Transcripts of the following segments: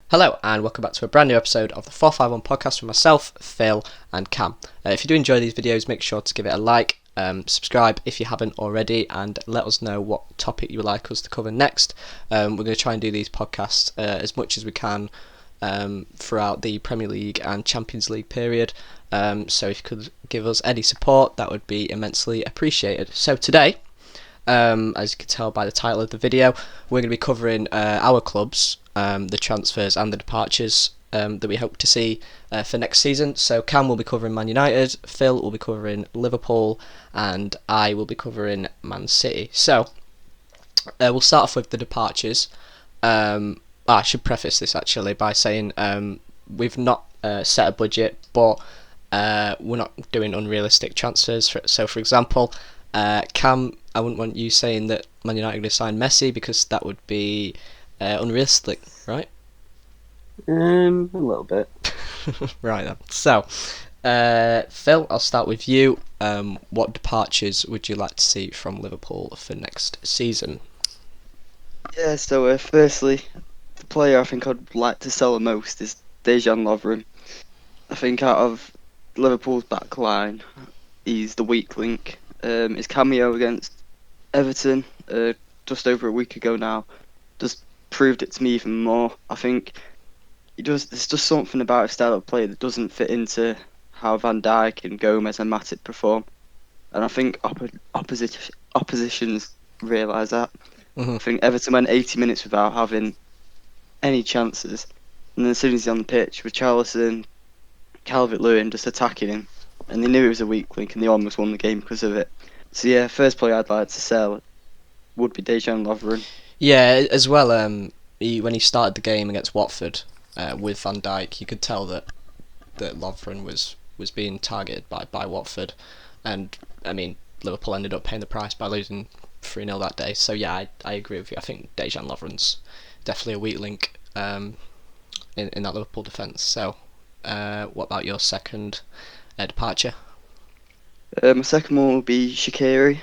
Hello and welcome back to a brand new episode of the 451 podcast with myself, Phil and Cam. If you do enjoy these videos, make sure to give it a like, subscribe if you haven't already, and let us know what topic you would like us to cover next. We're going to try and do these podcasts as much as we can throughout the Premier League and Champions League period. So if you could give us any support, that would be immensely appreciated. So today, as you can tell by the title of the video, we're going to be covering our clubs, the transfers and the departures that we hope to see for next season. So Cam will be covering Man United, Phil will be covering Liverpool, and I will be covering Man City. So we'll start off with the departures. I should preface this actually by saying we've not set a budget, but we're not doing unrealistic transfers. So for example, Cam, I wouldn't want you saying that Man United are going to sign Messi because that would be unrealistic, right? A little bit. Right then. So, Phil, I'll start with you. What departures would you like to see from Liverpool for next season? Yeah, so firstly, the player I think I'd like to sell the most is Dejan Lovren. I think out of Liverpool's back line, he's the weak link. His cameo against Everton just over a week ago now just proved it to me even more. I think there's just something about his style of play that doesn't fit into how Van Dijk and Gomez and Matip perform. And I think oppositions realise that. I think Everton went 80 minutes without having any chances. And then as soon as he's on the pitch, with Richarlison, Calvert-Lewin just attacking him, and they knew he was a weak link and they almost won the game because of it. So yeah, first player I'd like to sell would be Dejan Lovren. Yeah, as well. When he started the game against Watford with Van Dijk, you could tell that Lovren was being targeted by Watford, and I mean Liverpool ended up paying the price by losing 3-0 that day. So yeah, I agree with you. I think Dejan Lovren's definitely a weak link in that Liverpool defence. So what about your second departure? My second one will be Shaqiri.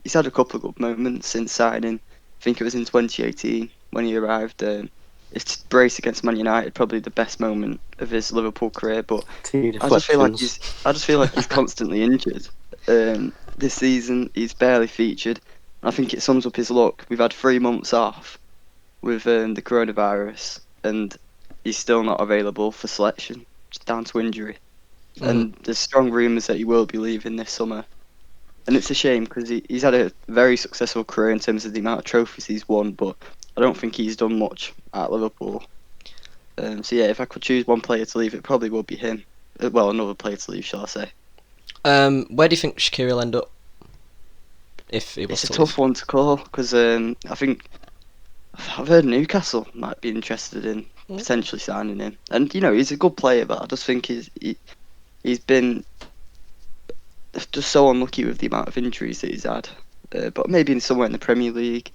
He's had a couple of good moments since signing. I think it was in 2018 when he arrived. His brace against Man United, probably the best moment of his Liverpool career. But Two I just feel like deflections. he's constantly injured. This season he's barely featured. I think it sums up his luck. We've had 3 months off with the coronavirus, and he's still not available for selection, just down to injury. And there's strong rumours that he will be leaving this summer. And it's a shame because he's had a very successful career in terms of the amount of trophies he's won, but I don't think he's done much at Liverpool. So yeah, if I could choose one player to leave, it probably would be him. Well, another player to leave, shall I say. Where do you think Shaqiri will end up if he was It's a to tough leave? one to call because I think I've heard Newcastle might be interested in potentially signing him. And, he's a good player, but I just think he's been just so unlucky with the amount of injuries that he's had. But maybe in somewhere in the Premier League,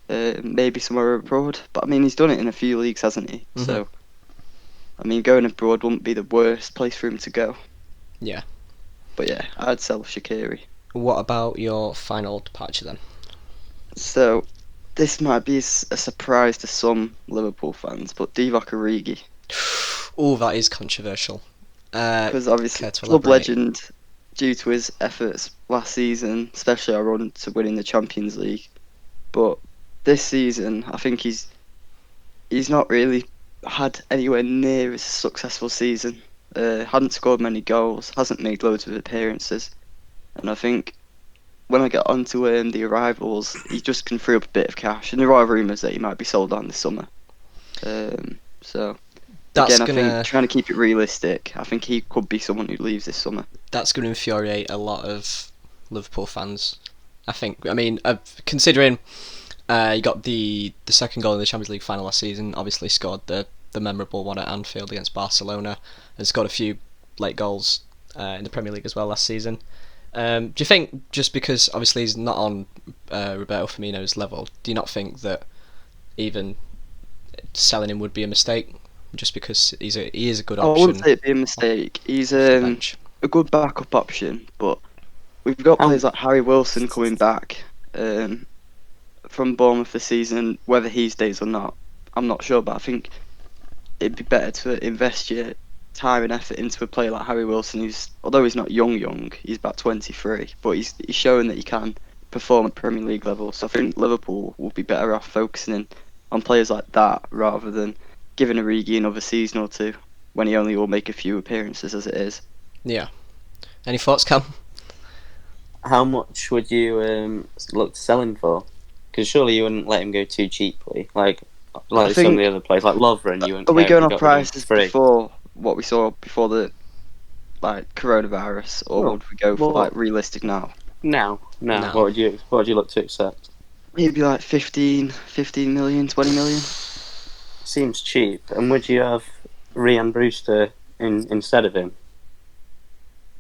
maybe somewhere abroad. But I mean, he's done it in a few leagues, hasn't he? Mhm. So, I mean, going abroad wouldn't be the worst place for him to go. Yeah. But yeah, I'd sell Shaqiri. What about your final departure then? So, this might be a surprise to some Liverpool fans, but Divock Origi. Oh, that is controversial. Because obviously, care to club elaborate? legend, due to his efforts last season, especially our run to winning the Champions League. But this season, I think he's not really had anywhere near as successful season. Hadn't scored many goals, hasn't made loads of appearances, and I think when I get onto the arrivals, he just can free up a bit of cash. And there are rumours that he might be sold on this summer. So That's again, I gonna think trying to keep it realistic, I think he could be someone who leaves this summer. that's gonna infuriate a lot of Liverpool fans. I think. I mean, considering he got the second goal in the Champions League final last season, obviously scored the memorable one at Anfield against Barcelona, and scored a few late goals in the Premier League as well last season. Do you think just because obviously he's not on Roberto Firmino's level, do you not think that even selling him would be a mistake? Just because he is a good I wouldn't option say it'd be a mistake. He's off the bench. a good backup option, but we've got Um, players like Harry Wilson coming back from Bournemouth this season. Whether he stays or not, I'm not sure. But I think it'd be better to invest your time and effort into a player like Harry Wilson, who's, although he's not young, he's about 23, but he's showing that he can perform at Premier League level. So I think Liverpool will be better off focusing in on players like that rather than giving Origi another season or two when he only will make a few appearances as it is. Yeah. Any thoughts, Cam? How much would you look to sell him for? Because surely you wouldn't let him go too cheaply, like I some of think, the other players, like Lovren. You wouldn't are we care if going you on got rid of him prices for free. before what we saw before the coronavirus, or would we go for like realistic now? No. No. What would you look to accept? Maybe like 15 million, 20 million. Seems cheap. And would you have Ryan Brewster instead of him?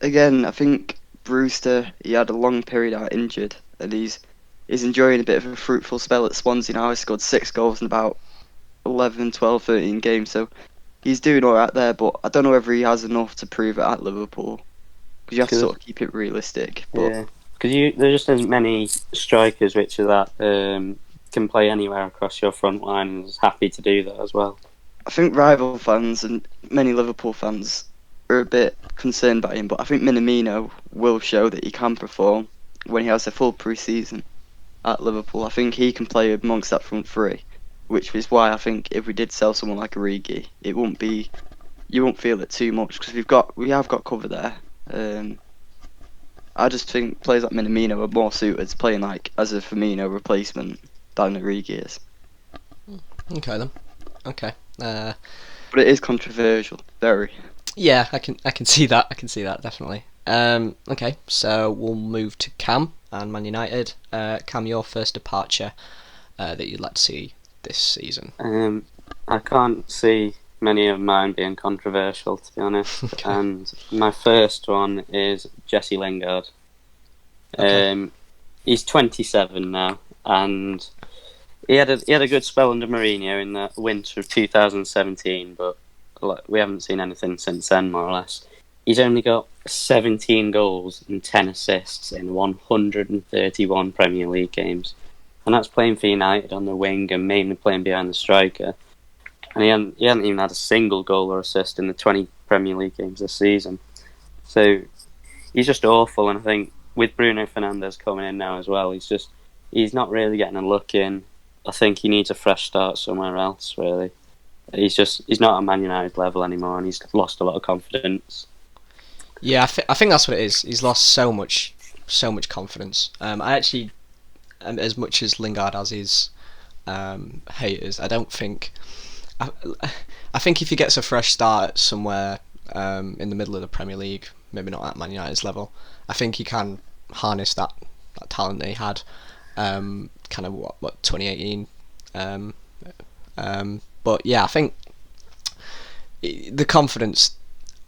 Again, I think Brewster, he had a long period out injured, and he's enjoying a bit of a fruitful spell at Swansea now. He's scored 6 goals in about 11, 12, 13 games, so he's doing alright there, but I don't know whether he has enough to prove it at Liverpool, because you have to sort of keep it realistic. But yeah, because there just isn't many strikers which are that can play anywhere across your front line and is happy to do that as well. I think rival fans and many Liverpool fans are a bit concerned by him, but I think Minamino will show that he can perform when he has a full pre-season at Liverpool. I think he can play amongst that front three, which is why I think if we did sell someone like Origi, you won't feel it too much because we have got cover there. I just think players like Minamino are more suited to playing like as a Firmino replacement than Origi is. Okay then. Okay. But it is controversial, very. Yeah, I can see that. I can see that definitely. Okay, so we'll move to Cam and Man United. Cam, your first departure that you'd like to see this season? I can't see many of mine being controversial, to be honest. Okay. And my first one is Jesse Lingard. Okay. He's 27 now, and he had a good spell under Mourinho in the winter of 2017, but we haven't seen anything since then, more or less. He's only got 17 goals and 10 assists in 131 Premier League games. And that's playing for United on the wing and mainly playing behind the striker. And he hadn't even had a single goal or assist in the 20 Premier League games this season. So he's just awful, and I think with Bruno Fernandes coming in now as well, he's not really getting a look in. I think he needs a fresh start somewhere else, really. He's not at Man United level anymore, and he's lost a lot of confidence. Yeah, I think that's what it is. He's lost so much confidence. I actually, as much as Lingard has his haters, I don't think. I think if he gets a fresh start somewhere in the middle of the Premier League, maybe not at Man United's level, I think he can harness that talent that he had, kind of what 2018. But yeah, I think the confidence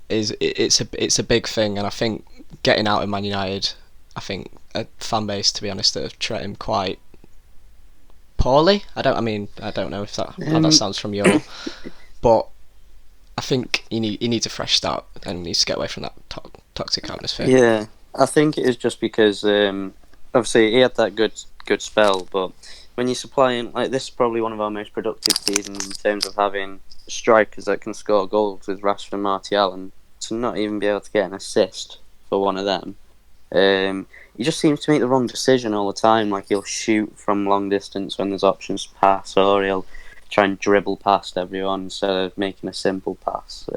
it's a big thing, and I think getting out of Man United, I think a fan base, to be honest, that have treated him quite poorly. I don't know if how that sounds from your, but I think he needs a fresh start and needs to get away from that toxic atmosphere. Yeah, I think it is just because obviously he had that good spell, but when you're supplying, like, this is probably one of our most productive seasons in terms of having strikers that can score goals with Rashford and Martial, and to not even be able to get an assist for one of them. He just seems to make the wrong decision all the time. Like, he'll shoot from long distance when there's options to pass, or he'll try and dribble past everyone instead of making a simple pass.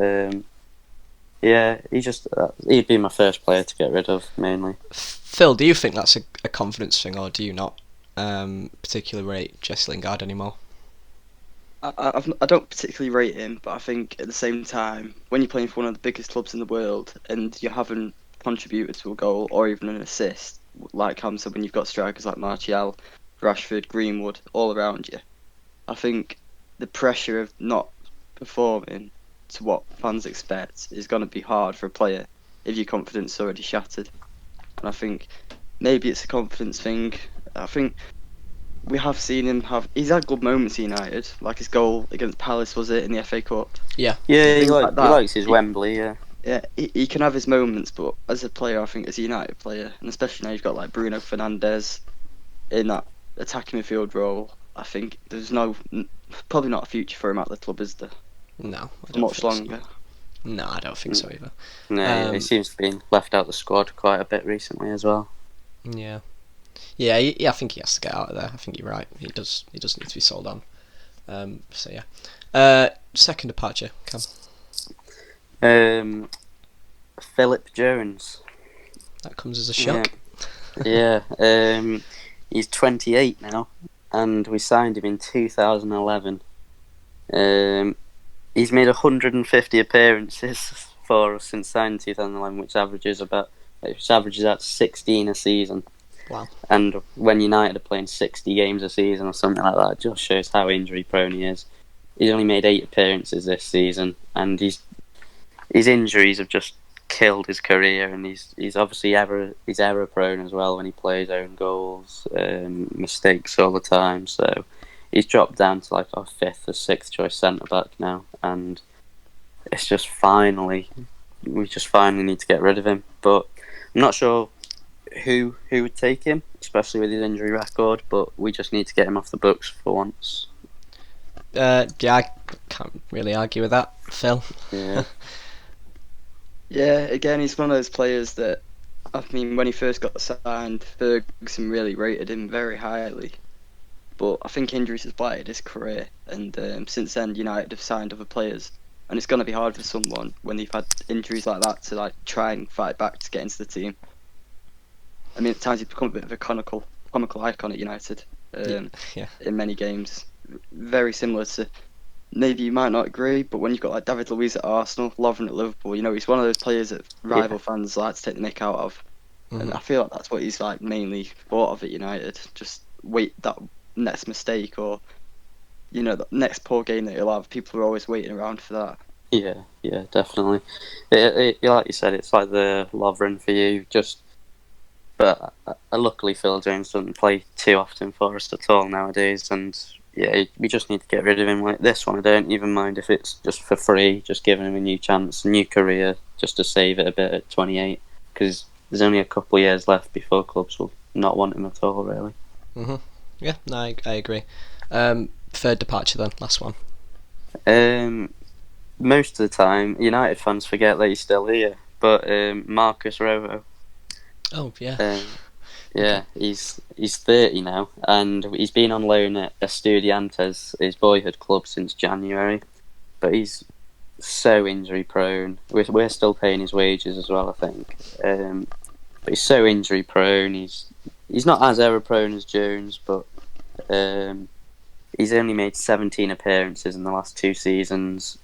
Yeah, he'd be my first player to get rid of, mainly. Phil, do you think that's a confidence thing, or do you not particularly rate Jesse Lingard anymore? I don't particularly rate him, but I think at the same time, when you're playing for one of the biggest clubs in the world and you haven't contributed to a goal or even an assist, like Cam said, when you've got strikers like Martial, Rashford, Greenwood all around you, I think the pressure of not performing to what fans expect is going to be hard for a player if your confidence is already shattered. And I think maybe it's a confidence thing. I think we have seen him he's had good moments at United, like his goal against Palace, was it, in the FA Cup? Yeah, he likes his Wembley, yeah. Yeah, he can have his moments, but as a player, I think as a United player, and especially now you've got like Bruno Fernandes in that attacking midfield role, I think there's probably not a future for him at the club, is there? No, I for don't much think longer. so. No, I don't think so either. No, yeah, he seems to be left out the squad quite a bit recently as well. Yeah, I think he has to get out of there. I think you're right. He does need to be sold on. So yeah. Second departure, Cam. Philip Jones. That comes as a shock. Yeah. He's 28 now, and we signed him in 2011. He's made 150 appearances for us since signing 2011, which averages out 16 a season. Wow. And when United are playing 60 games a season or something like that, it just shows how injury prone he is. He's only made 8 appearances this season, and his injuries have just killed his career. And he's obviously error prone as well when he plays own goals, mistakes all the time. So he's dropped down to like our 5th or 6th choice centre back now, and it's just we just finally need to get rid of him. But I'm not sure who would take him, especially with his injury record. But we just need to get him off the books for once. Yeah, I can't really argue with that, Phil. Yeah. Yeah, again, he's one of those players that, I mean, when he first got signed, Ferguson really rated him very highly. But I think injuries has blighted his career, and since then, United have signed other players, and it's going to be hard for someone when they've had injuries like that to like try and fight back to get into the team. I mean, at times he's become a bit of a comical icon at United. Yeah. In many games, very similar to. Maybe you might not agree, but when you've got like David Luiz at Arsenal, Lovren at Liverpool, he's one of those players that rival fans like to take the mick out of. And I feel like that's what he's like mainly thought of at United. Just wait that next mistake or the next poor game that he'll have. People are always waiting around for that. Yeah, definitely. Like you said, it's like the Lovren for you. But luckily Phil Jones doesn't play too often for us at all nowadays, and yeah, we just need to get rid of him. Like this one, I don't even mind if it's just for free, just giving him a new chance, a new career, just to save it a bit at 28, because there's only a couple of years left before clubs will not want him at all, really. Yeah, no, I agree. Third departure then, last one. Most of the time, United fans forget that he's still here, but Marcus Rojo. Oh yeah. Yeah, he's 30 now, and he's been on loan at Estudiantes, his boyhood club, since January. But he's so injury prone. We're still paying his wages as well, I think. But he's so injury prone. He's not as error prone as Jones, but he's only made 17 appearances in the last 2 seasons.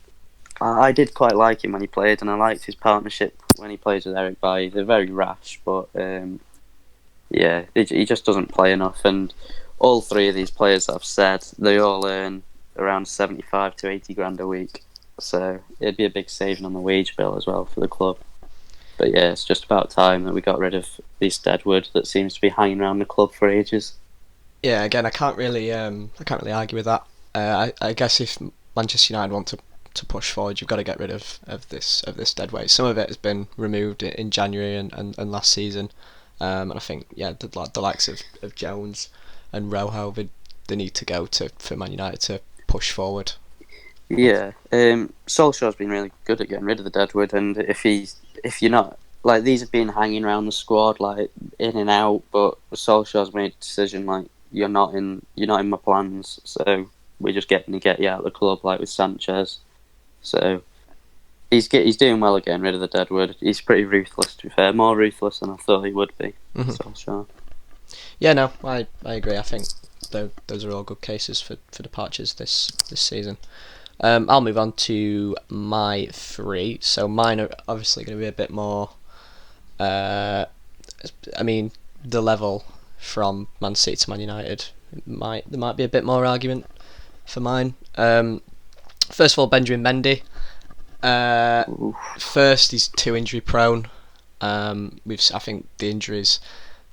I did quite like him when he played, and I liked his partnership when he plays with Eric Bailly. They're very rash, but yeah, he just doesn't play enough. And all 3 of these players that I've said, they all earn around 75 to 80 grand a week. So it'd be a big saving on the wage bill as well for the club. But yeah, it's just about time that we got rid of this deadwood that seems to be hanging around the club for ages. Yeah, again, I can't really argue with that. I guess if Manchester United want to push forward, you've got to get rid of this dead weight. Some of it has been removed in January and last season. And I think the likes of Jones and Rojo, they need to go for Man United to push forward. Yeah, Solskjaer's been really good at getting rid of the deadwood, and if you're not like, these have been hanging around the squad like in and out, but Solskjaer's made a decision like you're not in my plans, so we're just getting to get you out of the club, like with Sanchez. So he's doing well at getting rid of the deadwood. He's pretty ruthless, to be fair, more ruthless than I thought he would be. Solskjaer. Yeah, no, I agree. I think those are all good cases for departures this season. I'll move on to my 3. So mine are obviously going to be a bit more. I mean, the level from Man City to Man United there might be a bit more argument for mine. First of all, Benjamin Mendy. First, he's too injury prone. I think the injuries,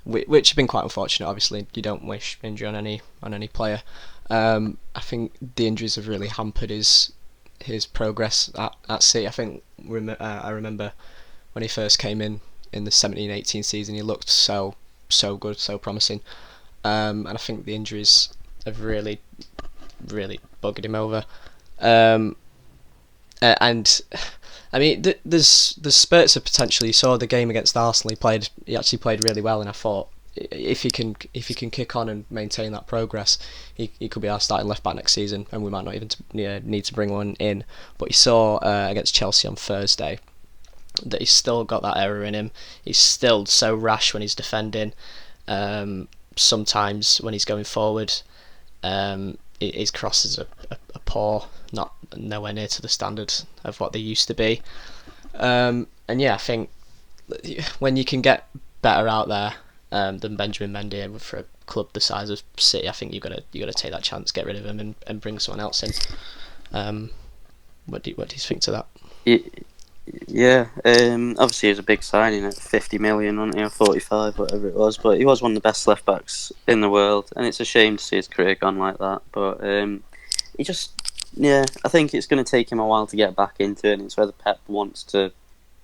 which have been quite unfortunate. Obviously, you don't wish injury on any player. I think the injuries have really hampered his progress at City. I think I remember when he first came in the 17-18 season, he looked so good, so promising. And I think the injuries have really buggered him over. And I mean, there's spurts of potential. You saw the game against Arsenal. He actually played really well, and I thought if he can kick on and maintain that progress, he could be our starting left back next season, and we might not even need to bring one in. But you saw against Chelsea on Thursday that he's still got that error in him. He's still so rash when he's defending. Sometimes when he's going forward, his crosses are poor, nowhere near to the standard of what they used to be. And yeah, I think when you can get better out there than Benjamin Mendy for a club the size of City, I think you got to take that chance, get rid of him, and bring someone else in. What do you think to that? Yeah, obviously he was a big signing at 50 million, wasn't he, or 45, whatever it was, but he was one of the best left backs in the world, and it's a shame to see his career gone like that. But he just, I think it's going to take him a while to get back into it, and it's whether Pep wants to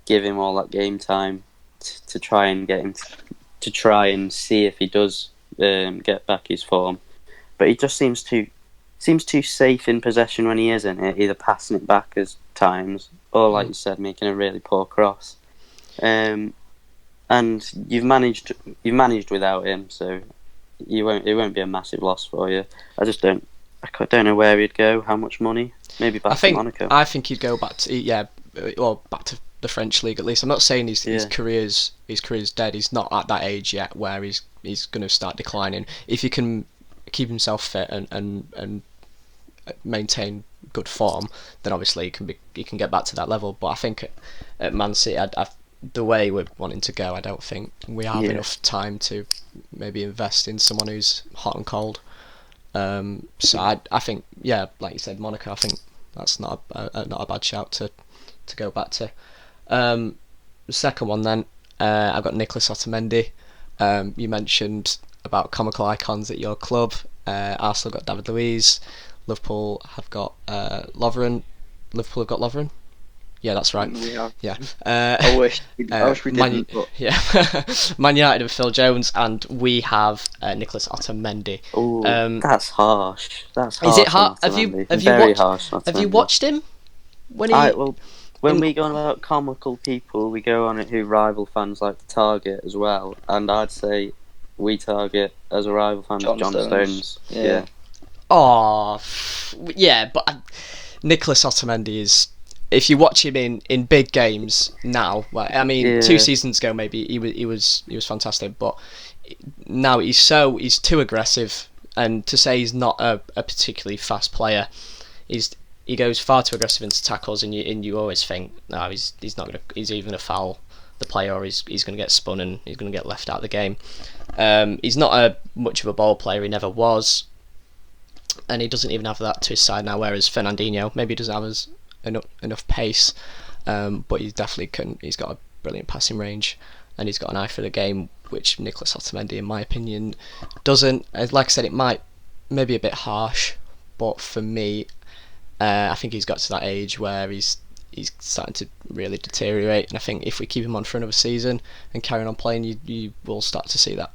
give him all that game time to try and get him to try and see if he does get back his form. But he just seems too safe in possession when he is in it, either passing it back as times or, like you said, making a really poor cross. And you've managed without him, so it won't be a massive loss for you. I don't know where he'd go, how much money, maybe back to Monaco. I think he'd go back to back to the French league at least. I'm not saying his career's dead. He's not at that age yet where he's going to start declining. If he can keep himself fit and maintain good form, then obviously he can get back to that level. But I think at Man City, the way we're wanting to go, I don't think we have enough time to maybe invest in someone who's hot and cold. So I think, like you said, Monaco, I think that's not a bad shout to go back to. The second one then, I've got Nicolas Otamendi. You mentioned about comical icons at your club. Arsenal got David Luiz. Liverpool have got Lovren. Liverpool have got Lovren. Yeah, that's right. Yeah. I wish we didn't. Yeah. Man United have Phil Jones, and we have Nicolas Otamendi. Oh, that's harsh. That's harsh. Is it hard? Have you watched him? When we go on about comical people, we go on it who rival fans like to target as well, and I'd say we target as a rival fan John Stones. Yeah. Oh, yeah, but Nicolas Otamendi is. If you watch him in big games now, well, I mean, 2 seasons ago maybe he was fantastic, but now he's too aggressive, and to say he's not a particularly fast player, he goes far too aggressive into tackles, and you always think, no, he's either going to foul the player or he's going to get spun and he's going to get left out of the game. He's not much of a ball player. He never was. And he doesn't even have that to his side now, whereas Fernandinho maybe doesn't have enough pace, but he definitely can. He's got a brilliant passing range, and he's got an eye for the game, which Nicolas Otamendi, in my opinion, doesn't. Like I said, it might maybe a bit harsh, but for me, I think he's got to that age where he's starting to really deteriorate, and I think if we keep him on for another season and carry on playing, you will start to see that.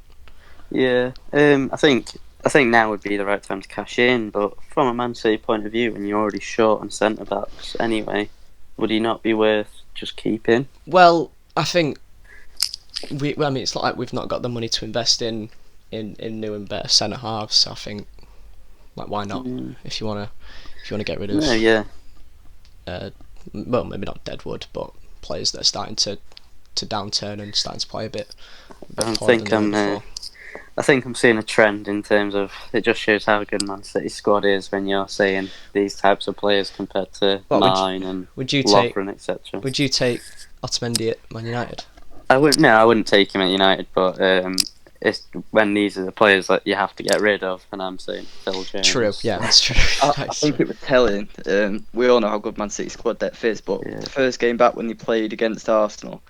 Yeah, I think now would be the right time to cash in, but from a Man City point of view, when you're already short on centre backs anyway, would he not be worth just keeping? Well, I think it's not like we've not got the money to invest in new and better centre halves. So I think, like, why not? If you wanna get rid of well, maybe not Deadwood, but players that are starting to downturn and starting to play a bit I think I'm seeing a trend in terms of it just shows how good Man City squad is when you're seeing these types of players compared to mine and Lovren, etc. Would you take Otamendi at Man United? I wouldn't take him at United, but it's when these are the players that you have to get rid of, and I'm saying Phil Jones. True, yeah, that's true. I think it was telling. We all know how good Man City squad depth is, but the first game back when they played against Arsenal,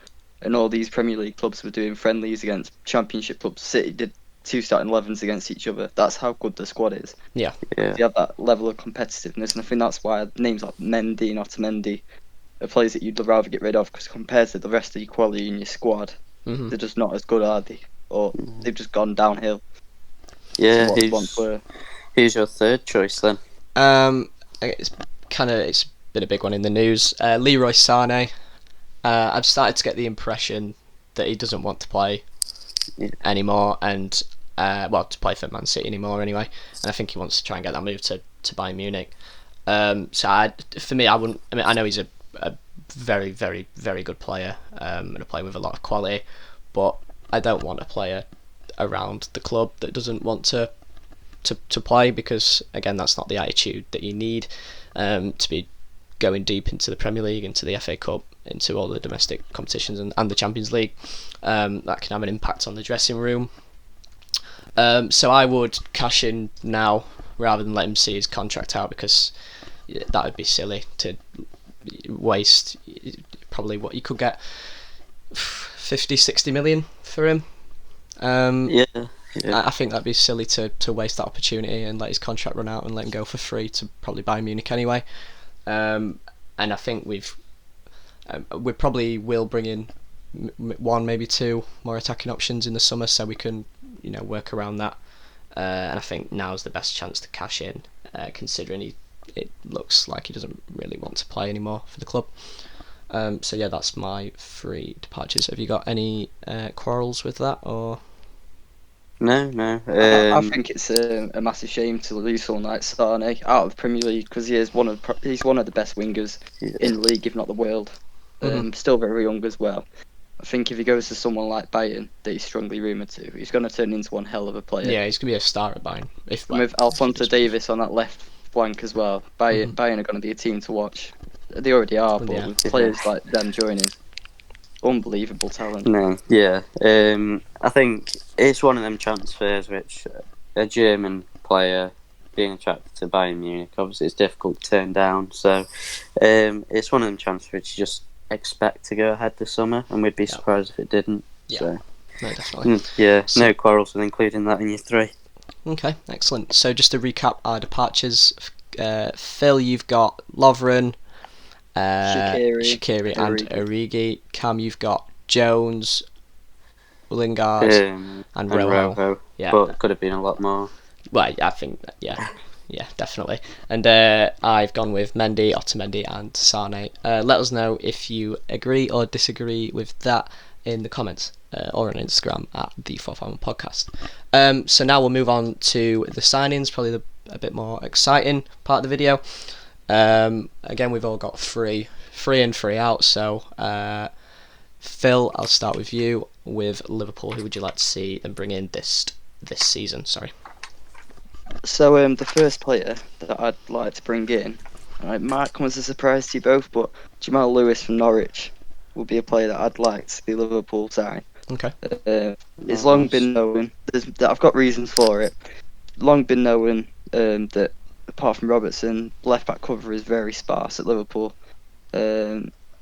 and all these Premier League clubs were doing friendlies against Championship clubs, City did 2 starting 11s against each other. That's how good the squad is. Yeah. You have that level of competitiveness, and I think that's why names like Mendy and Otamendi are players that you'd rather get rid of, because compared to the rest of your quality in your squad, they're just not as good, are they? Or they've just gone downhill. Yeah, who's your third choice then? It's been a big one in the news. Leroy Sané. I've started to get the impression that he doesn't want to play anymore, and to play for Man City anymore anyway. And I think he wants to try and get that move to Bayern Munich. For me, I wouldn't. I mean, I know he's a very, very, very good player, and a player with a lot of quality, but I don't want a player around the club that doesn't want to play, because again, that's not the attitude that you need to be going deep into the Premier League, into the FA Cup, into all the domestic competitions and the Champions League. That can have an impact on the dressing room. So I would cash in now rather than let him see his contract out, because that would be silly to waste probably what you could get 50-60 million for him. I think that'd be silly to waste that opportunity and let his contract run out and let him go for free to probably Bayern Munich anyway. And I think we probably will bring in one, maybe two more attacking options in the summer, so we can work around that. And I think now's the best chance to cash in, considering it looks like he doesn't really want to play anymore for the club. So yeah, that's my 3 departures. Have you got any quarrels with that, or? No. I think it's a massive shame to lose someone like Sané out of the Premier League, because he's one of the best wingers in the league, if not the world. Still very young as well. I think if he goes to someone like Bayern, that he's strongly rumoured to, he's going to turn into one hell of a player. Yeah, he's going to be a star at Bayern. With Alphonso Davies on that left flank as well, Bayern are going to be a team to watch. They already are, but with players like them joining, unbelievable talent. No, yeah. I think it's one of them transfers which a German player being attracted to Bayern Munich, obviously it's difficult to turn down. So it's one of them transfers which you just expect to go ahead this summer, and we'd be surprised if it didn't. Yeah, so, no, definitely. No quarrels with including that in your 3. Okay, excellent. So just to recap our departures, Phil, you've got Lovren, Shaqiri and Origi. Cam, you've got Jones, Lingard, and Rojo. Yeah, but could have been a lot more. Well, I think yeah, definitely. And I've gone with Mendy, Otamendi, and Sane. Let us know if you agree or disagree with that in the comments or on Instagram at the 451 Podcast. So now we'll move on to the signings, probably a bit more exciting part of the video. Again, we've all got free in, free out. So Phil, I'll start with you. With Liverpool, who would you like to see them bring in this season? Sorry. So the first player that I'd like to bring in, it might come as a surprise to you both, but Jamal Lewis from Norwich would be a player that I'd like to see Liverpool sign. Okay. It's long been known. I've got reasons for it. Long been known that apart from Robertson, left back cover is very sparse at Liverpool.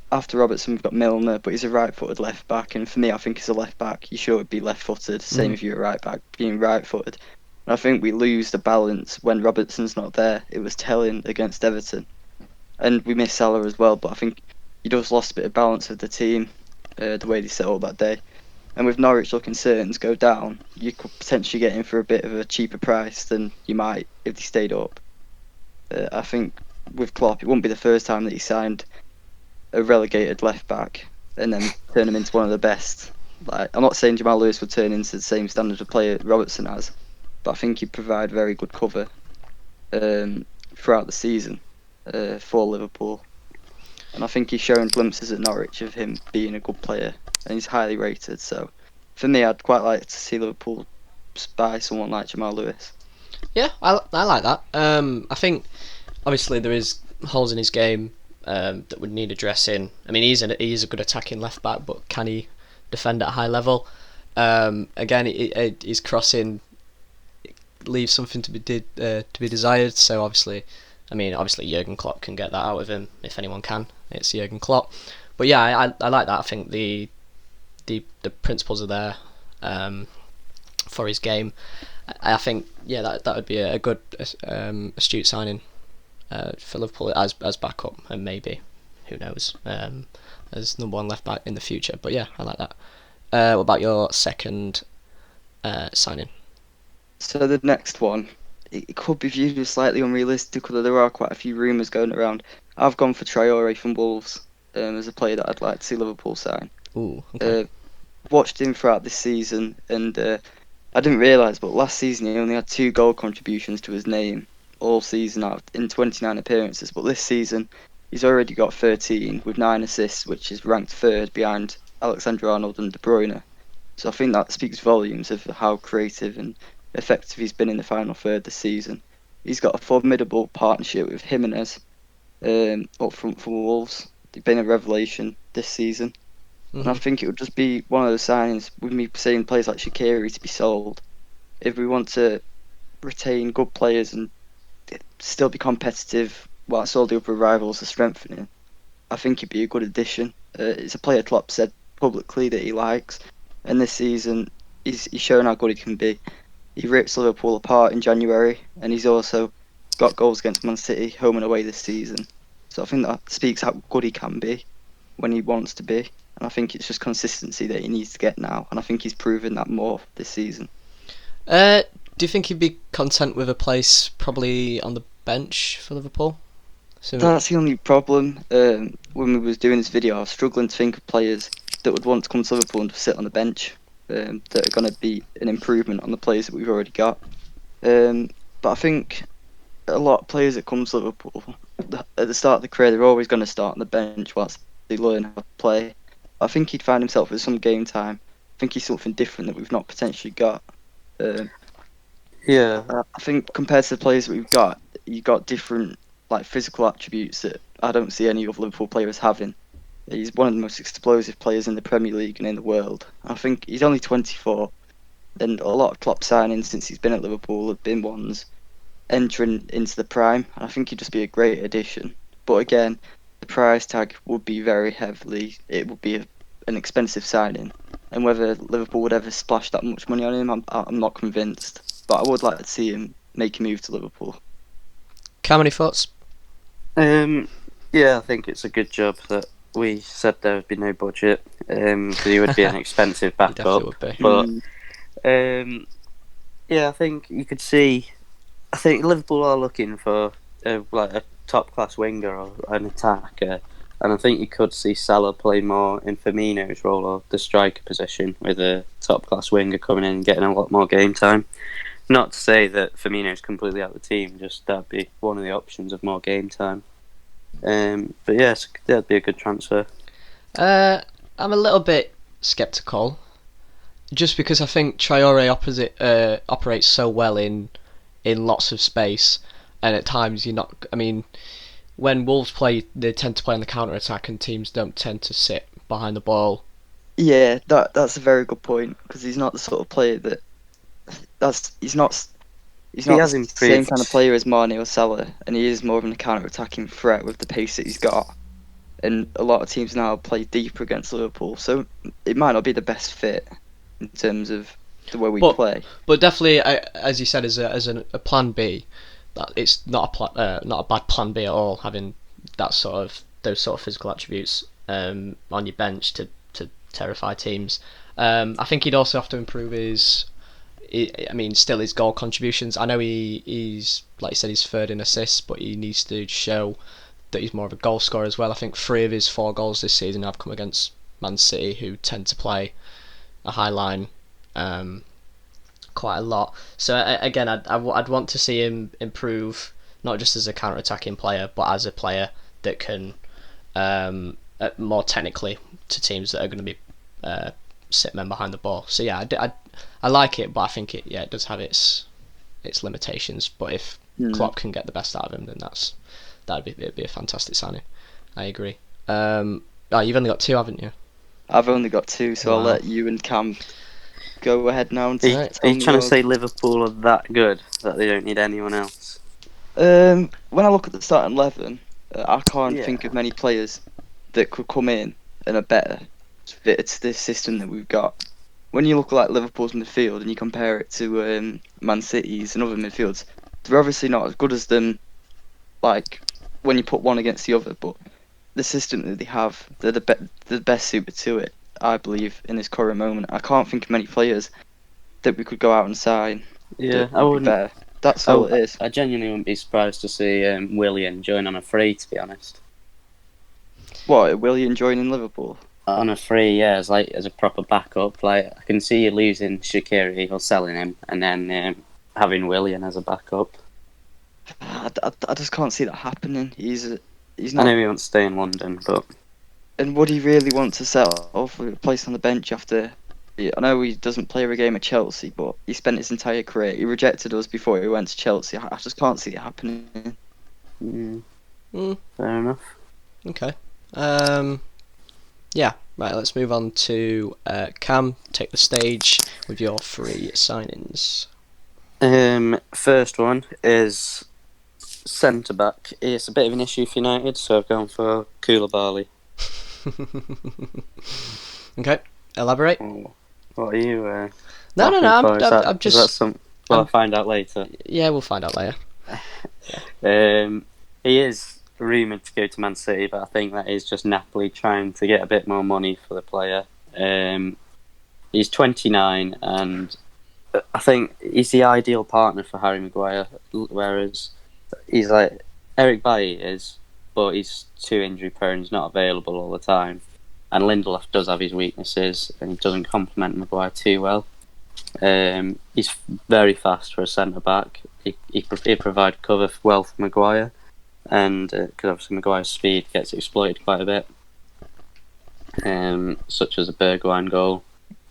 After Robertson, we've got Milner, but he's a right-footed left back, and for me, I think as a left back, you should be left-footed. Same if you're a right back, being right-footed. And I think we lose the balance when Robertson's not there. It was telling against Everton, and we miss Salah as well. But I think you just lost a bit of balance of the team, the way they set up that day. And with Norwich looking certain to go down, you could potentially get in for a bit of a cheaper price than you might if they stayed up. I think with Klopp, it wouldn't be the first time that he signed a relegated left back and then turn him into one of the best. Like, I'm not saying Jamal Lewis would turn into the same standard of player Robertson has, but I think he'd provide very good cover throughout the season for Liverpool. And I think he's shown glimpses at Norwich of him being a good player, and he's highly rated. So for me, I'd quite like to see Liverpool buy someone like Jamal Lewis. Yeah, I like that. I think obviously there is holes in his game that would need addressing. I mean, he's a good attacking left back, but can he defend at a high level? Again, his crossing leaves something to be desired. So obviously Jurgen Klopp can get that out of him if anyone can. It's Jurgen Klopp. But yeah, I like that. I think the principles are there for his game. I think that would be a good astute signing for Liverpool as backup, and maybe, who knows, as number one left back in the future. But yeah, I like that. What about your second signing? So the next one it could be viewed as slightly unrealistic, although there are quite a few rumours going around. I've gone for Traore from Wolves as a player that I'd like to see Liverpool sign. Ooh, okay. Watched him throughout this season, and I didn't realise, but last season he only had 2 goal contributions to his name all season out in 29 appearances. But this season he's already got 13 with 9 assists, which is ranked third behind Alexander-Arnold and De Bruyne. So I think that speaks volumes of how creative and effective he's been in the final third this season. He's got a formidable partnership with Jimenez up front for Wolves. They've been a revelation this season. And I Mhm. think it would just be one of those signings with me saying players like Shaqiri to be sold. If we want to retain good players and still be competitive whilst all the other rivals are strengthening, I think he'd be a good addition. It's a player Klopp said publicly that he likes, and this season he's shown how good he can be. He rips Liverpool apart in January, and he's also got goals against Man City home and away this season. So I think that speaks how good he can be when he wants to be. And I think it's just consistency that he needs to get now, and I think he's proven that more this season. Do you think he'd be content with a place probably on the bench for Liverpool? So, That's the only problem. When we was doing this video, I was struggling to think of players that would want to come to Liverpool and sit on the bench, that are going to be an improvement on the players that we've already got. But I think a lot of players that come to Liverpool at the start of the career, they're always going to start on the bench whilst they learn how to play. I think he'd find himself with some game time. I think he's something different that we've not potentially got. Um, Yeah, I think compared to the players that we've got, you got different like physical attributes that I don't see any of Liverpool players having. He's one of the most explosive players in the Premier League and in the world. I think he's only 24, and a lot of Klopp signings since he's been at Liverpool have been ones entering into the prime. I think he'd just be a great addition. But again, the price tag would be very heavily. It would be an expensive signing, and whether Liverpool would ever splash that much money on him, I'm not convinced. But I would like to see him make a move to Liverpool. how many thoughts? yeah, I think it's a good job that we said there would be no budget, because he would be an expensive He definitely backup. would be. But Mm, yeah, I think you could see. I think Liverpool are looking for like a top class winger or an attacker, and I think you could see Salah play more in Firmino's role or the striker position with a top class winger coming in and getting a lot more game time. Not to say that Firmino's completely out of the team, just that'd be one of the options of more game time. But yes, that'd be a good transfer. I'm a little bit sceptical, just because I think Traore operates so well in lots of space, and at times you're not. I mean, when Wolves play, they tend to play on the counter attack, and teams don't tend to sit behind the ball. yeah, that's a very good point because he's not the sort of player that he's not He has the same improved. kind of player as Mane or Salah, and he is more of a counter-attacking threat with the pace that he's got. And a lot of teams now play deeper against Liverpool, so it might not be the best fit in terms of the way we But play. but definitely, as you said, a plan B, that it's not a bad plan B at all. Having those sort of physical attributes on your bench to terrify teams. I think he'd also have to improve still his goal contributions. I know he's like you said, he's third in assists, but he needs to show that he's more of a goal scorer as well. I think 3 of his 4 goals this season have come against Man City, who tend to play a high line quite a lot. So again, I'd want to see him improve, not just as a counter-attacking player, but as a player that can more technically to teams that are going to be sit men behind the ball. So yeah, I like it, but I think it does have its limitations. But if Klopp can get the best out of him, then it'd be a fantastic signing. I agree. You've only got 2, haven't you? I've only got 2, so I'll Wow. let you and Cam go ahead now and Are tell you me trying to yours. say Liverpool are that good that they don't need anyone else? When I look at the starting 11, I can't Yeah. think of many players that could come in and are better fitted to this system that we've got. When you look at like Liverpool's midfield and you compare it to Man City's and other midfields, they're obviously not as good as them. Like when you put one against the other, but the system that they have, they're the best suited to it. I believe in this current moment, I can't think of many players that we could go out and sign Yeah, that would be better. That's all it is. I genuinely wouldn't be surprised to see Willian join on a free, to be honest. What, Willian joining Liverpool? On a free, yeah, as a proper backup. Like, I can see you losing Shaqiri or selling him, and then having Willian as a backup. I just can't see that happening. He's not. I know he wants to stay in London, but And would he really want to settle for a place on the bench after? I know he doesn't play every game at Chelsea, but he spent his entire career. He rejected us before he went to Chelsea. I just can't see it happening. fair enough. Okay. Yeah. Right. Let's move on to Cam. Take the stage with your 3 signings. First one is centre back. It's a bit of an issue for United, so I've gone for Koulibaly. Okay. Elaborate. What are you? No. I'm just. Is that some? Well, I'll find out later. Yeah, we'll find out later. He is rumoured to go to Man City, but I think that is just Napoli trying to get a bit more money for the player. He's 29, and I think he's the ideal partner for Harry Maguire. Whereas he's like Eric Bailly is, but he's too injury prone. He's not available all the time. And Lindelof does have his weaknesses, and he doesn't complement Maguire too well. He's very fast for a centre back. He provide cover well for Maguire, and because obviously Maguire's speed gets exploited quite a bit, such as a Bergwijn goal.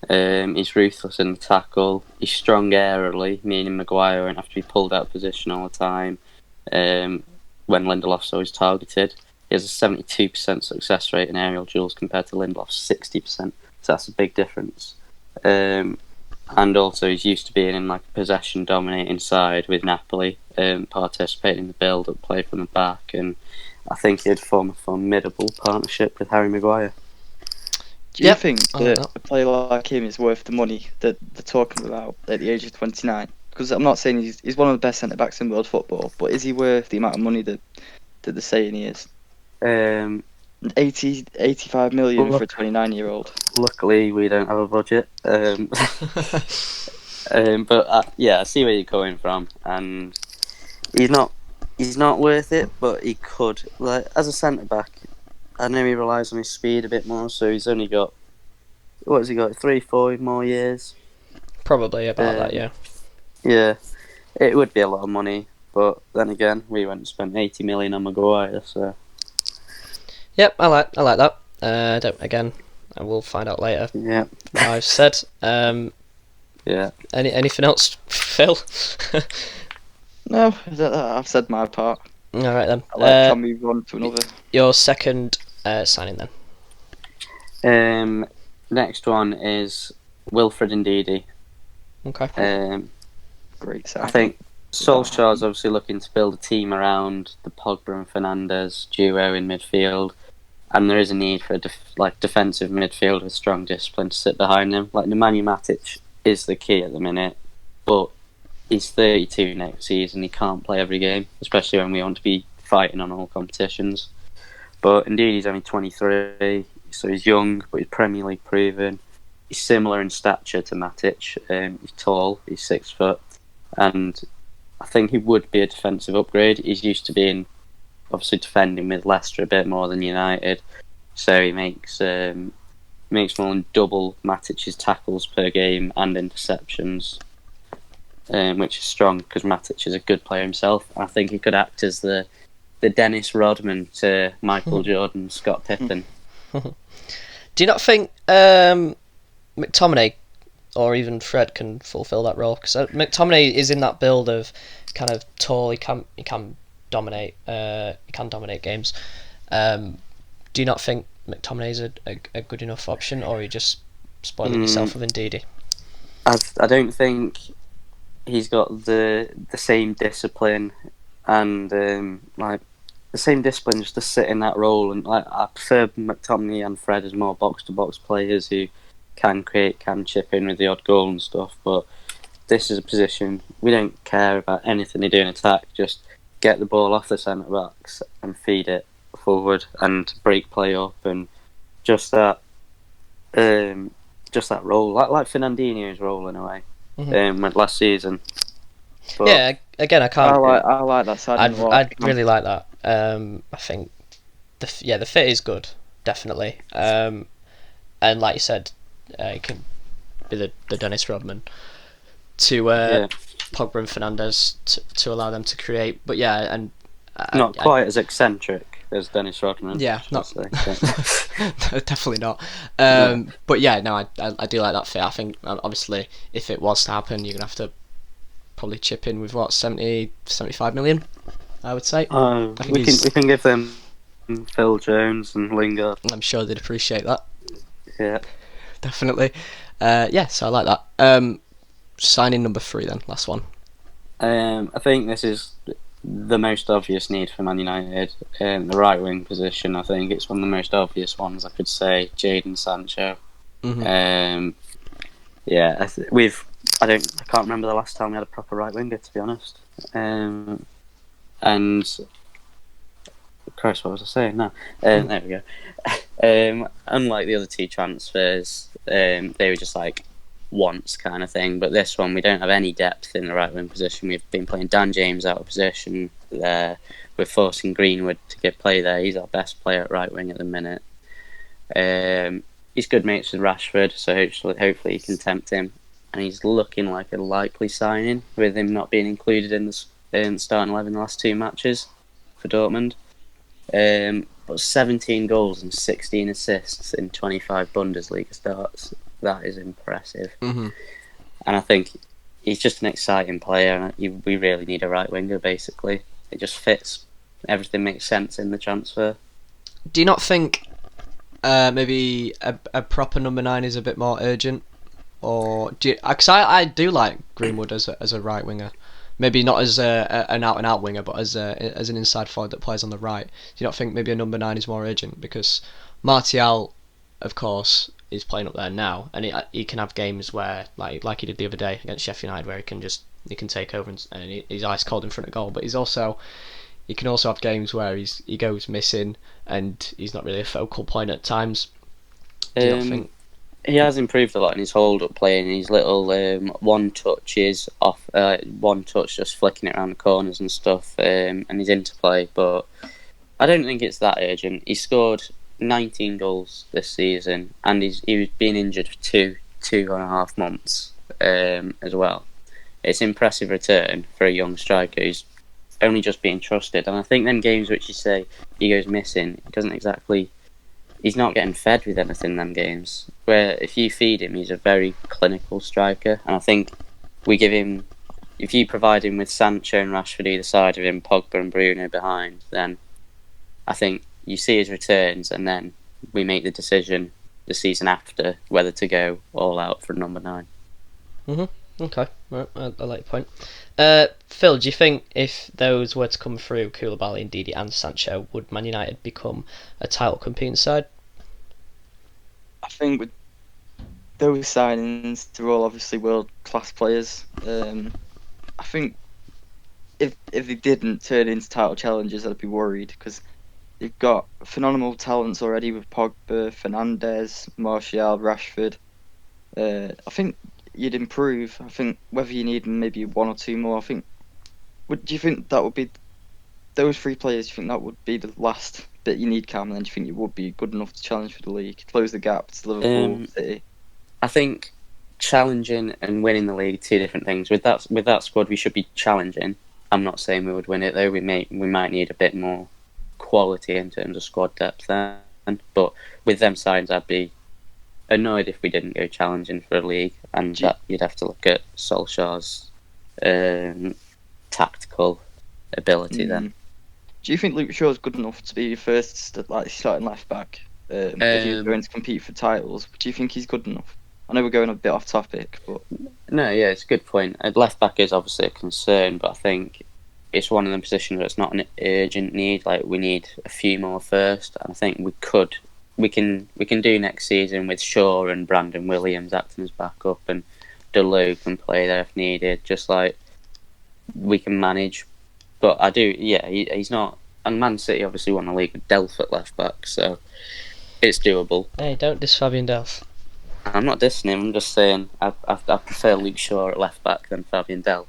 He's ruthless in the tackle. He's strong aerially, meaning Maguire won't have to be pulled out of position all the time. When Lindelof's always targeted. He has a 72% success rate in aerial duels compared to Lindelof's 60%, so that's a big difference. And also he's used to being in like a possession dominating side with Napoli, participating in the build-up play from the back, and I think he'd form a formidable partnership with Harry Maguire. Do you think that a player like him is worth the money that they're talking about at the age of 29? Because I'm not saying he's one of the best centre-backs in world football, but is he worth the amount of money that they're saying he is? 85 million for a 29-year-old. Luckily, we don't have a budget. But yeah, I see where you're coming from, and he's not worth it, but he could. Like as a centre back, I know he relies on his speed a bit more, so he's only got 3-4 more years. Probably about that, yeah. Yeah, it would be a lot of money, but then again, we went and spent 80 million on Maguire, so. Yep, I like that. Again, I will find out later. Yeah, I've said. Yeah. Anything else, Phil? No, I've said my part. All right then. Can move on to another. Your second signing then. Next one is Wilfred Ndidi. Okay. Great signing. I think Solskjaer's obviously looking to build a team around the Pogba and Fernandes duo in midfield, and there is a need for a defensive midfield with strong discipline to sit behind him. Like Nemanja Matic is the key at the minute, but he's 32 next season. He can't play every game, especially when we want to be fighting on all competitions. But indeed, he's only 23, so he's young, but he's Premier League proven. He's similar in stature to Matic. He's tall, he's 6 foot, and I think he would be a defensive upgrade. He's used to being obviously defending with Leicester a bit more than United, so he makes more than double Matic's tackles per game and interceptions, which is strong because Matic is a good player himself. I think he could act as the Dennis Rodman to Michael Jordan, Scott Pippen. Do you not think McTominay or even Fred can fulfill that role? Because McTominay is in that build of kind of tall. He can dominate. He can dominate games. Do you not think McTominay is a good enough option, or are you just spoiling yourself with Ndidi? I don't think he's got the same discipline and the same discipline just to sit in that role. And I prefer McTominay and Fred as more box to box players who can create, can chip in with the odd goal and stuff. But this is a position we don't care about anything they do in attack. Just get the ball off the centre backs and feed it forward and break play up, and just that role, like Fernandinho's role in a way, went last season. But Yeah, again, I can't. I like that side. I'd really like that. I think the fit is good, definitely. And like you said, it can be the Dennis Rodman to Pogba and Fernandes to allow them to create. But yeah, and not quite as eccentric as Dennis Rodman. Yeah, not say, no, definitely not. No. But yeah, no, I do like that fit. I think obviously if it was to happen, you're gonna have to probably chip in with what 75 million, I would say. We can give them Phil Jones and Lingard. I'm sure they'd appreciate that. Yeah, definitely. Yeah, so I like that. Signing number 3 then, last one. I think this is the most obvious need for Man United. The right wing position, I think it's one of the most obvious ones. I could say Jadon Sancho. Mm-hmm. I can't remember the last time we had a proper right winger, to be honest. And Christ, what was I saying? No, there we go. Unlike the other 2 transfers, they were just like once kind of thing. But this one, we don't have any depth in the right wing position. We've been playing Dan James out of position there. We're forcing Greenwood to get play there. He's our best player at right wing at the minute. He's good mates with Rashford, so hopefully he can tempt him. And he's looking like a likely signing, with him not being included in the starting 11 in the last 2 matches for Dortmund. But 17 goals and 16 assists in 25 Bundesliga starts. That is impressive. Mm-hmm. And I think he's just an exciting player, and we really need a right winger, basically. It just fits. Everything makes sense in the transfer. Do you not think maybe a proper number 9 is a bit more urgent? Or do you, because I do like Greenwood as a right winger, maybe not as an out and out winger, but as an inside forward that plays on the right. Do you not think maybe a number 9 is more urgent? Because Martial, of course, is playing up there now, and he can have games where like he did the other day against Sheffield United, where he can take over and he's ice cold in front of goal. But he can also have games where he goes missing and he's not really a focal point at times. Do you not think? He has improved a lot in his hold-up play and his little one touch just flicking it around the corners and stuff, and his interplay. But I don't think it's that urgent. He scored 19 goals this season, and he was being injured for two and a half months as well. It's an impressive return for a young striker who's only just being trusted. And I think them games which you say he goes missing, he's not getting fed with anything in them games. Where if you feed him, he's a very clinical striker. And I think if you provide him with Sancho and Rashford either side of him, Pogba and Bruno behind, then I think you see his returns, and then we make the decision the season after whether to go all out for number 9. Mm-hmm. Okay, right, I like your point. Phil, do you think if those were to come through, Koulibaly, Ndidi and Sancho, would Man United become a title competing side? I think with those signings, they're all obviously world class players. I think if they didn't turn into title challengers, I'd be worried, because they've got phenomenal talents already with Pogba, Fernandes, Martial, Rashford. I think you'd improve. I think whether you need maybe 1 or 2 more. Do you think that would be those 3 players? Do you think that would be the last bit you need, Cam? And then do you think you would be good enough to challenge for the league, close the gap to Liverpool, City? I think challenging and winning the league are 2 different things. With that squad, we should be challenging. I'm not saying we would win it though. We might need a bit more quality in terms of squad depth then. But with them sides, I'd be annoyed if we didn't go challenging for a league, and you'd have to look at Solskjaer's tactical ability then. Do you think Luke Shaw's good enough to be your first starting left back if you're going to compete for titles? Do you think he's good enough? I know we're going a bit off topic, but no, yeah, it's a good point. Left back is obviously a concern, but I think it's one of them positions where it's not an urgent need. Like, we need a few more first, and I think we can do next season with Shaw and Brandon Williams acting as backup, and Deleu can play there if needed. Just like we can manage. But I do, yeah, he's not. And Man City obviously won the league with Delph at left back, so it's doable. Hey, don't diss Fabian Delph. I'm not dissing him. I'm just saying I prefer Luke Shaw at left back than Fabian Delph.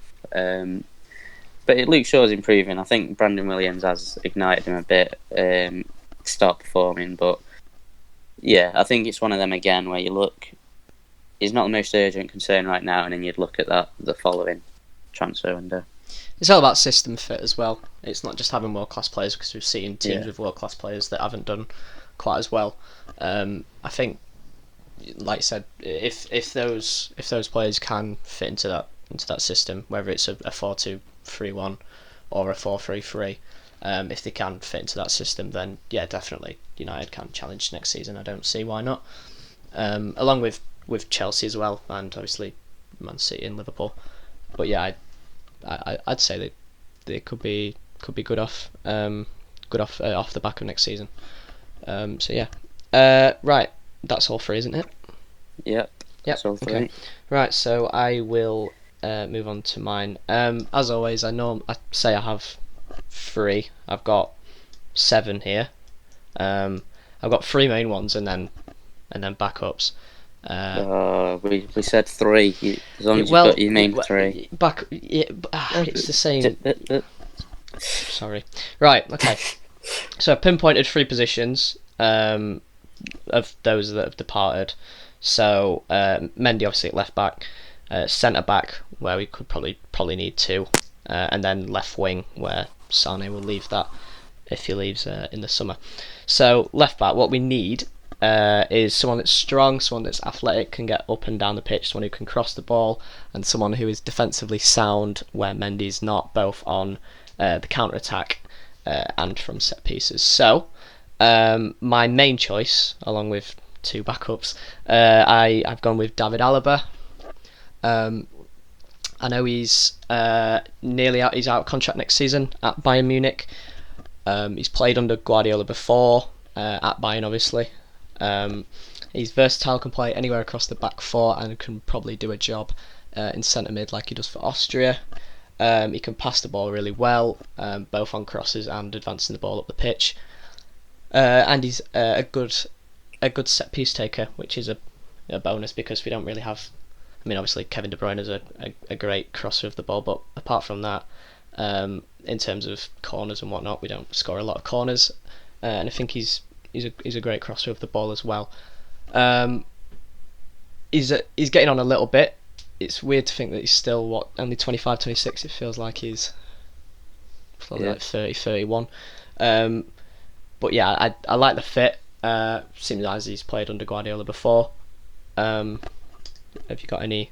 But Luke Shaw's improving. I think Brandon Williams has ignited him a bit to start performing. But yeah, I think it's one of them again where you look. He's not the most urgent concern right now, and then you'd look at that the following transfer window. It's all about system fit as well. It's not just having world-class players, because we've seen teams with world-class players that haven't done quite as well. I think, like I said, if those players can fit into that system, whether it's a 4-2-3-1 or a 4-3-3, if they can fit into that system, then yeah, definitely United can challenge next season. I don't see why not. Along with Chelsea as well, and obviously Man City and Liverpool. But yeah, I'd say they could be good off off the back of next season. So yeah, right, that's all three, isn't it? Yep. That's all three. Okay. Right, so I will move on to mine. As always, I say I have three. I've got 7 here. I've got 3 main ones and then backups. We said 3. As long as you've got your main 3. It's the same. Sorry. Right. Okay. So I pinpointed 3 positions of those that have departed. So Mendy obviously at left back, centre back where we could probably need 2, and then left wing where Sane will leave that if he leaves in the summer. So left back, what we need is someone that's strong, someone that's athletic, can get up and down the pitch, someone who can cross the ball, and someone who is defensively sound where Mendy's not, both on the counter-attack and from set pieces. So my main choice, along with 2 backups, I've gone with David Alaba. I know he's nearly out. He's out of contract next season at Bayern Munich. He's played under Guardiola before at Bayern, obviously. He's versatile, can play anywhere across the back 4, and can probably do a job in centre mid like he does for Austria. He can pass the ball really well, both on crosses and advancing the ball up the pitch. And he's a good set piece taker, which is a bonus because we don't really have. I mean, obviously Kevin De Bruyne is a great crosser of the ball, but apart from that, in terms of corners and whatnot, we don't score a lot of corners. And I think he's a great crosser of the ball as well. He's getting on a little bit. It's weird to think that he's still only 25, 26. It feels like he's probably like 30, 31. But yeah, I like the fit. Seems as he's played under Guardiola before. Have you got any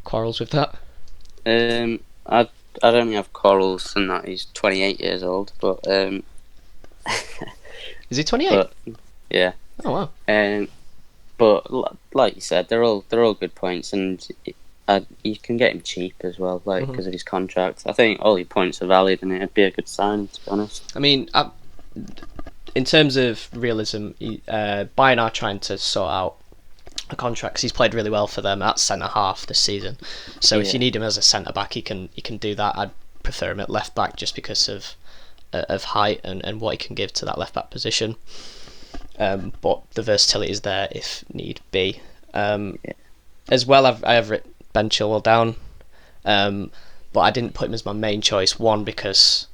quarrels with that? I don't have quarrels in that he's 28 years old, but is he 28? Yeah. Oh wow. But like you said, they're all good points, and you can get him cheap as well, like because of his contract. I think all your points are valid, and it'd be a good sign, to be honest. I mean, in terms of realism, Bayern are trying to sort out a contract because he's played really well for them at centre half this season. So if you need him as a centre back, he can do that. I'd prefer him at left back just because of height and what he can give to that left back position. But the versatility is there if need be. As well, I have written Ben Chilwell down, but I didn't put him as my main choice. One, because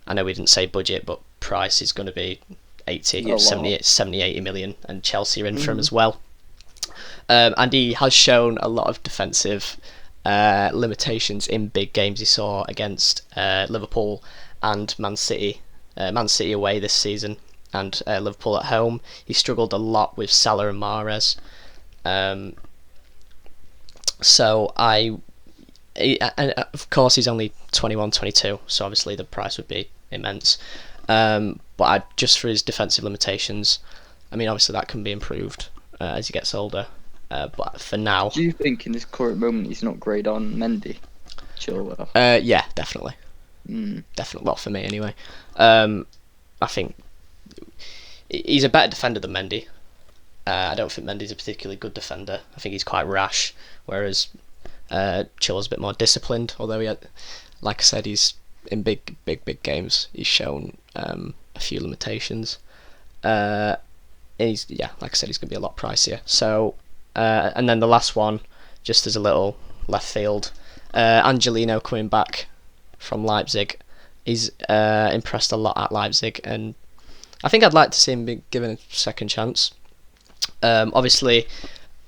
I know we didn't say budget, but price is going to be 70, 80 million, and Chelsea are in for him as well. And he has shown a lot of defensive limitations in big games. He saw against Liverpool and Man City. Man City away this season, and Liverpool at home. He struggled a lot with Salah and Mahrez. And of course he's only 21, 22, so obviously the price would be immense. But just for his defensive limitations, I mean, obviously that can be improved as he gets older. But for now, do you think in this current moment he's not great on Mendy? Chilwell? Yeah, definitely. Definitely, well, for me anyway. I think he's a better defender than Mendy. I don't think Mendy's a particularly good defender. I think he's quite rash, whereas Chilwell's a bit more disciplined. Although like I said, he's in big games. He's shown a few limitations. And like I said, he's going to be a lot pricier. So, and then the last one, just as a little left field, Angelino coming back from Leipzig. He's impressed a lot at Leipzig, and I think I'd like to see him be given a second chance. Obviously,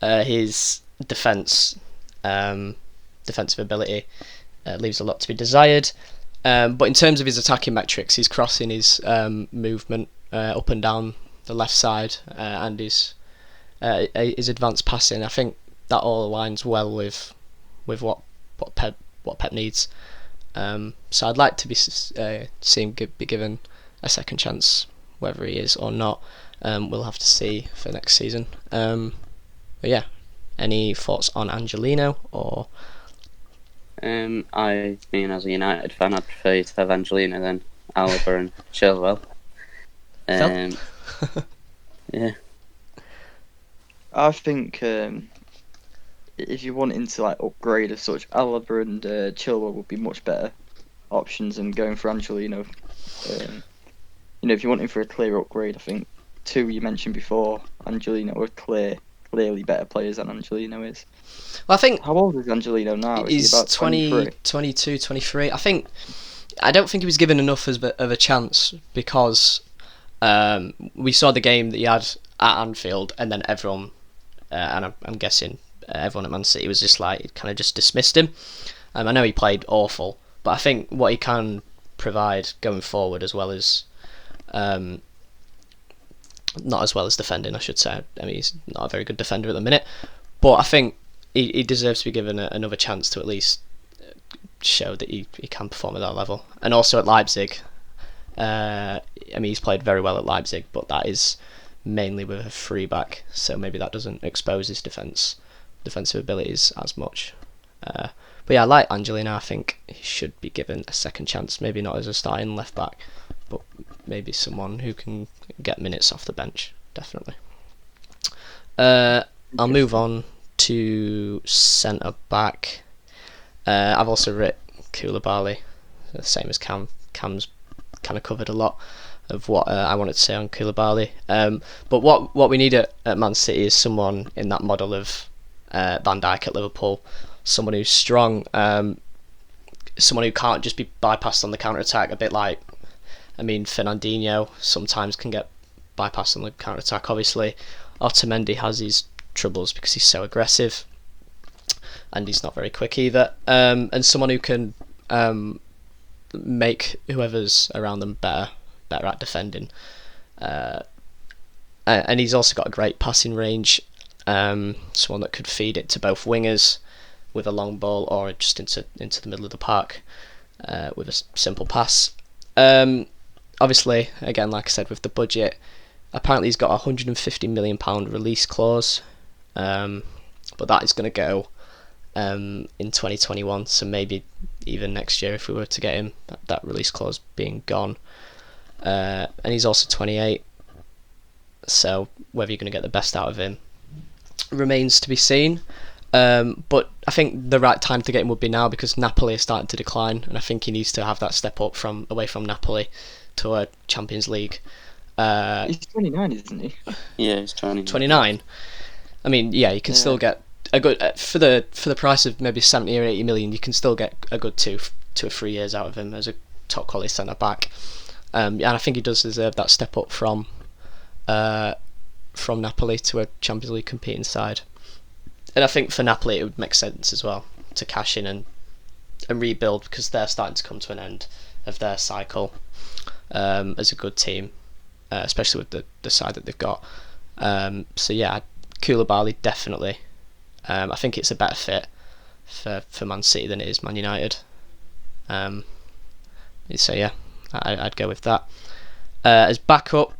his defensive ability leaves a lot to be desired. But in terms of his attacking metrics, his crossing, his movement up and down the left side, and his advanced passing, I think that all aligns well with what Pep needs. So I'd like to see him be given a second chance, whether he is or not. We'll have to see for next season. But yeah, any thoughts on Angelino or? I mean, as a United fan, I'd prefer you to have Angelino than Alaba and Chilwell. Yeah. I think if you're wanting to like upgrade as such, Alaba and Chilwell would be much better options than going for Angelino. If you're wanting for a clear upgrade, I think two you mentioned before, Angelino are clearly better players than Angelino is. Well, I think. How old is Angelino now? He's is he about 22, 23. I don't think he was given enough of a chance because we saw the game that he had at Anfield, and then everyone, and I'm guessing everyone at Man City was just like kind of just dismissed him. I know he played awful, but I think what he can provide going forward, as well as not as well as defending, I should say. I mean, he's not a very good defender at the minute, but I think he deserves to be given another chance to at least show that he can perform at that level. And also at Leipzig, I mean, he's played very well at Leipzig, but that is mainly with a free back, so maybe that doesn't expose his defensive abilities as much. But yeah, I like Angelino. I think he should be given a second chance, maybe not as a starting left back, but maybe someone who can get minutes off the bench, definitely. I'll move on to centre back. I've also written Koulibaly, the same as Cam. Cam's kind of covered a lot of what I wanted to say on Koulibaly. But what we need at Man City is someone in that model of Van Dijk at Liverpool, someone who's strong, someone who can't just be bypassed on the counter-attack, a bit like, I mean, Fernandinho sometimes can get bypassed on the counter-attack, obviously. Otamendi has his troubles because he's so aggressive, and he's not very quick either. And someone who can make whoever's around them better at defending. And he's also got a great passing range. Someone that could feed it to both wingers with a long ball, or just into the middle of the park with a simple pass. Obviously, again, like I said, with the budget, apparently he's got a £150 million release clause, but that is going to go in 2021, so maybe even next year if we were to get him, that release clause being gone. And he's also 28, so whether you're going to get the best out of him remains to be seen. But I think the right time to get him would be now, because Napoli are starting to decline, and I think he needs to have that step up away from Napoli to a Champions League. He's 29, isn't he? Yeah, he's 29. 29. I mean, yeah, you can still get a good for the price of maybe 70 or 80 million. You can still get a good 2 or 3 years out of him as a top quality centre back. And I think he does deserve that step up from Napoli to a Champions League competing side. And I think for Napoli it would make sense as well to cash in and rebuild, because they're starting to come to an end of their cycle as a good team, especially with the side that they've got. So yeah, Koulibaly definitely. I think it's a better fit for Man City than it is Man United. So yeah, I'd go with that. As backup,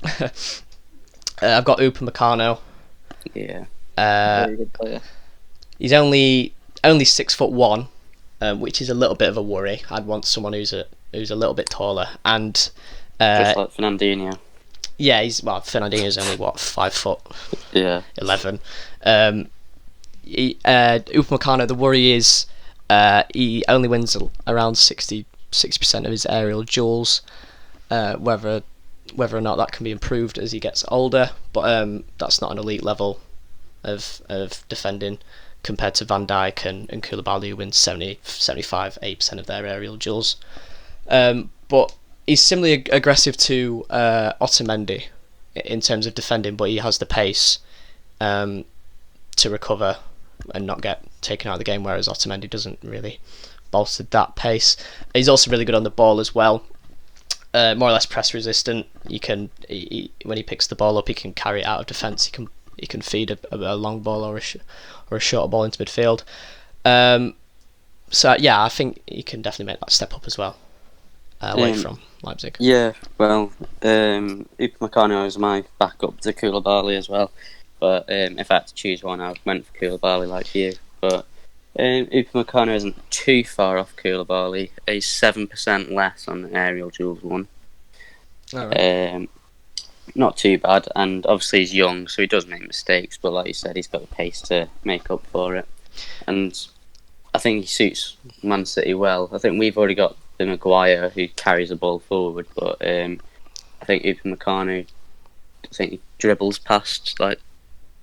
I've got Upamecano. Yeah. Very good player. He's only 6'1", which is a little bit of a worry. I'd want someone who's a little bit taller, and Just like Fernandinho. yeah, Fernandinho's only 5 foot. Yeah. 11. Upamecano, the worry is he only wins around 60% of his aerial duels. Whether or not that can be improved as he gets older, but that's not an elite level of defending compared to Van Dijk and Koulibaly, who win 70, 75, 8% of their aerial duels. But he's similarly aggressive to Otamendi in terms of defending, but he has the pace to recover and not get taken out of the game, whereas Otamendi doesn't really bolster that pace. He's also really good on the ball as well. More or less press resistant. When he picks the ball up, he can carry it out of defence. He can feed a long ball or a shorter ball into midfield. So yeah, I think he can definitely make that step up as well, away from Leipzig. Yeah, well, Upamecano is my backup to Koulibaly as well. But if I had to choose one, I went for Koulibaly like you. But Upamecano isn't too far off Koulibaly. He's 7% less on the aerial duels won. Right. Not too bad, and obviously he's young, so he does make mistakes. But like you said, he's got the pace to make up for it, and I think he suits Man City well. I think we've already got the Maguire who carries the ball forward, but I think Upamecano, I think he dribbles past like.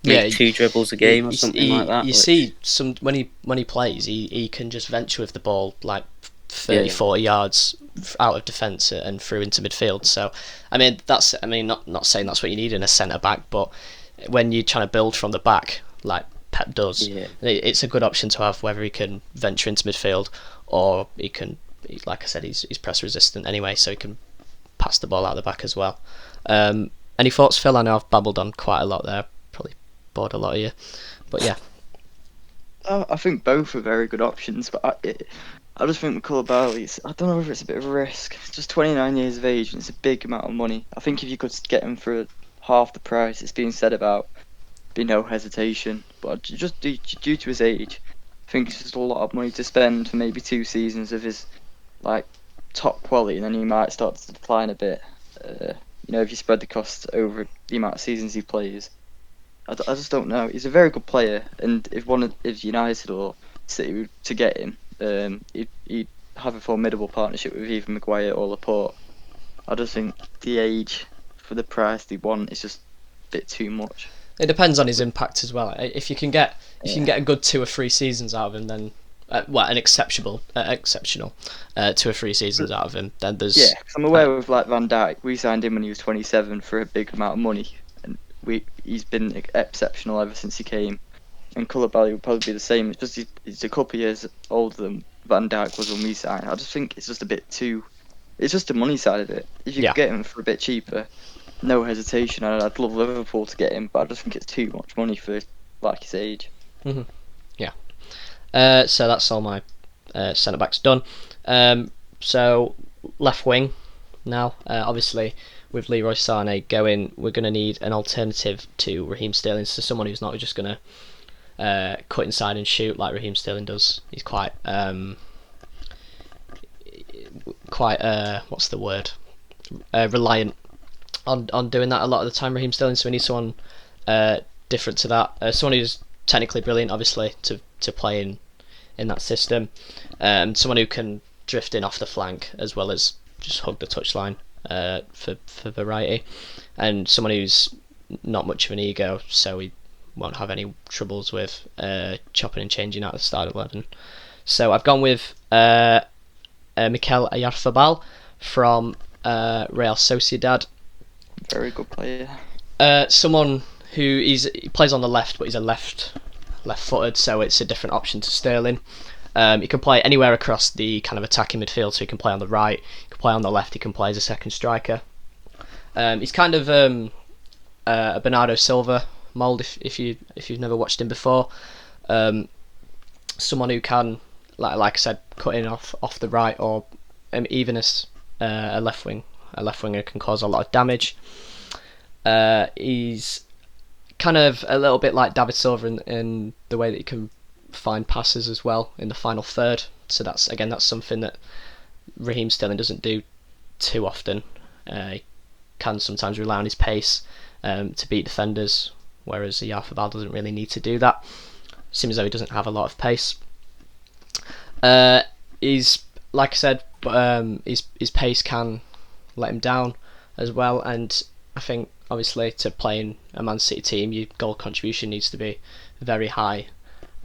Yeah, 2 dribbles a game or something like that. You see, when he plays, he can just venture with the ball like 30, 40 yards out of defence and through into midfield. So, not saying that's what you need in a centre back, but when you're trying to build from the back, like Pep does, it's a good option to have. Whether he can venture into midfield or he can, like I said, he's press resistant anyway, so he can pass the ball out the back as well. Any thoughts, Phil? I know I've babbled on quite a lot there. Probably bored a lot of you, but yeah. I think both are very good options, but I just think Koulibaly, I don't know if it's a bit of a risk. He's just 29 years of age and it's a big amount of money. I think if you could get him for half the price, it's being said about, be no hesitation. But just due to his age, I think it's just a lot of money to spend for maybe 2 seasons of his like top quality, and then he might start to decline a bit. If you spread the costs over the amount of seasons he plays. I just don't know. He's a very good player, and if United or City were to get him, he'd have a formidable partnership with either Maguire or Laporte. I just think the age for the price they want is just a bit too much. It depends on his impact as well. If you can get a good 2 or 3 seasons out of him, then an exceptional 2 or 3 seasons out of him, then there's. Yeah, because I'm aware with like Van Dijk, we signed him when he was 27 for a big amount of money. He's been exceptional ever since he came, and Koulibaly would probably be the same. It's just he's a couple of years older than Van Dijk was when we signed. I just think it's just a bit too. It's just the money side of it. If you could get him for a bit cheaper, no hesitation. I'd love Liverpool to get him, but I just think it's too much money for like his age. Mm-hmm. Yeah. So that's all my centre backs done. So left wing now. Obviously, with Leroy Sané going, we're going to need an alternative to Raheem Sterling, so someone who's not just going to cut inside and shoot like Raheem Sterling does. He's quite what's the word? Reliant on doing that a lot of the time, Raheem Sterling. So we need someone different to that. Someone who's technically brilliant, obviously, to play in that system. Someone who can drift in off the flank as well as just hug the touchline. For variety, and someone who's not much of an ego, so he won't have any troubles with chopping and changing out the start 11. So I've gone with Mikel Oyarzabal from Real Sociedad. Very good player. Someone who he plays on the left, but he's a left-footed, so it's a different option to Sterling. He can play anywhere across the kind of attacking midfield, so he can play on the right, he can play on the left, he can play as a second striker. He's kind of a Bernardo Silva mould if you've never watched him before. Someone who can, like I said, cut in off the right, or even as a left winger can cause a lot of damage. He's kind of a little bit like David Silva in the way that he can find passes as well in the final third. So that's something that Raheem Sterling doesn't do too often. He can sometimes rely on his pace to beat defenders, whereas Oyarzabal doesn't really need to do that. Seems as though he doesn't have a lot of pace. He's, like I said, his pace can let him down as well, and I think obviously to play in a Man City team, your goal contribution needs to be very high.